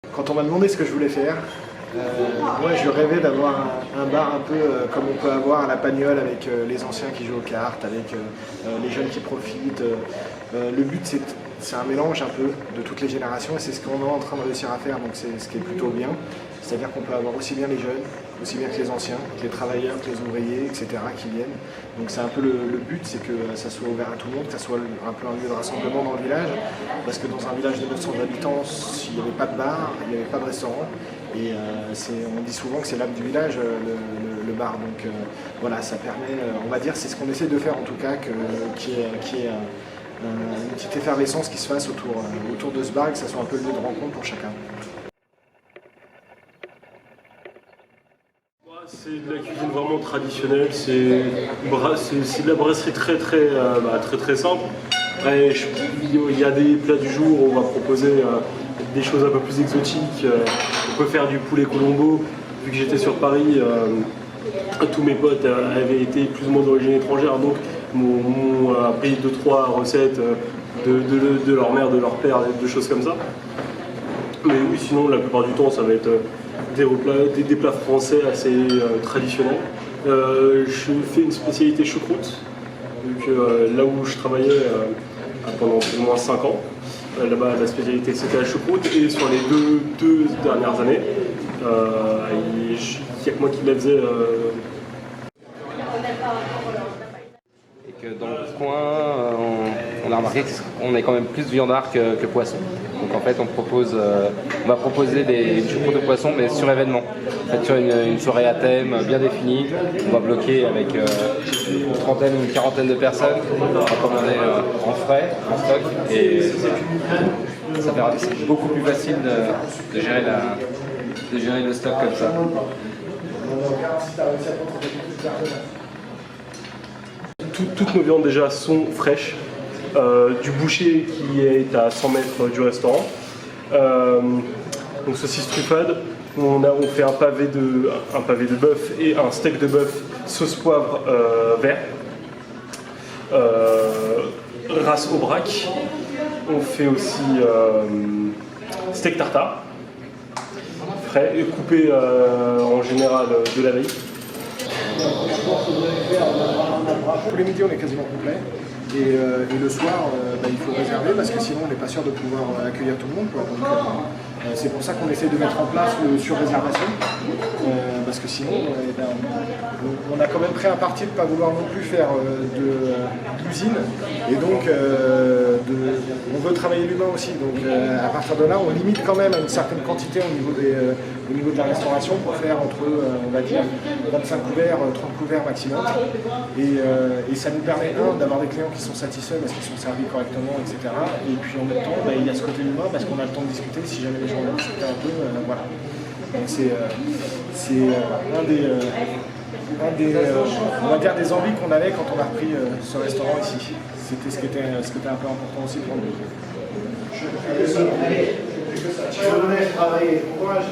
Quand on m'a demandé ce que je voulais faire, moi je rêvais d'avoir un bar un peu comme on peut avoir à la Pagnole avec les anciens qui jouent aux cartes, avec les jeunes qui profitent. Le but c'est un mélange un peu de toutes les générations et c'est ce qu'on est en train de réussir à faire, donc c'est ce qui est plutôt bien. C'est-à-dire qu'on peut avoir aussi bien les jeunes, aussi bien que les anciens, que les travailleurs, que les ouvriers, etc. qui viennent. Donc c'est un peu le but, c'est que ça soit ouvert à tout le monde, que ça soit un peu un lieu de rassemblement dans le village. Parce que dans un village de 900 habitants, il n'y avait pas de bar, il n'y avait pas de restaurant. Et on dit souvent que c'est l'âme du village, le bar. Donc voilà, ça permet, on va dire, c'est ce qu'on essaie de faire en tout cas, qu'il y ait une petite effervescence qui se fasse autour de ce bar et que ça soit un peu le lieu de rencontre pour chacun. C'est de la cuisine vraiment traditionnelle, c'est de la brasserie très simple. Après, il y a des plats du jour, on va proposer des choses un peu plus exotiques. On peut faire du poulet colombo. Vu que j'étais sur Paris, tous mes potes avaient été plus ou moins d'origine étrangère, donc m'ont appris 2-3 recettes de leur mère, de leur père, des choses comme ça. Mais oui, sinon la plupart du temps ça va être des plats français assez traditionnels. Je fais une spécialité choucroute, donc là où je travaillais pendant au moins 5 ans, là-bas la spécialité c'était la choucroute, et sur les deux dernières années, il n'y a que moi qui la faisais. Et que dans le coin, on a remarqué qu'on est quand même plus viandard que poisson. Donc en fait, on va proposer une choucroute de poisson, mais sur événement. En fait, sur une soirée à thème bien définie, on va bloquer avec une trentaine ou une quarantaine de personnes. On va commander en frais, en stock, et c'est beaucoup plus facile de gérer le stock comme ça. Toutes nos viandes déjà sont fraîches. Du boucher qui est à 100 mètres du restaurant. Donc saucisse truffade, on fait un pavé de bœuf et un steak de bœuf sauce poivre vert. Race Aubrac. On fait aussi steak tartare, frais, et coupé en général de la veille. Tous les midis on est quasiment complet. Et le soir, il faut réserver parce que sinon on n'est pas sûr de pouvoir accueillir tout le monde. Donc c'est pour ça qu'on essaie de mettre en place le sur-réservation. Parce que sinon, on a quand même pris un parti de ne pas vouloir non plus faire d'usine. Et donc, on veut travailler l'humain aussi. Donc à partir de là, on limite quand même à une certaine quantité au niveau de la restauration pour faire entre, on va dire, 25 couverts, 30 couverts maximum. Et ça nous permet, d'avoir des clients qui sont satisfaits parce qu'ils sont servis correctement, etc. Et puis en même temps, il y a ce côté humain parce qu'on a le temps de discuter si jamais les gens veulent discuter un peu. Voilà. Donc c'est un des on va dire des envies qu'on avait quand on a repris ce restaurant ici. C'était ce qui était un peu important aussi pour nous. Je venais travailler. Courage.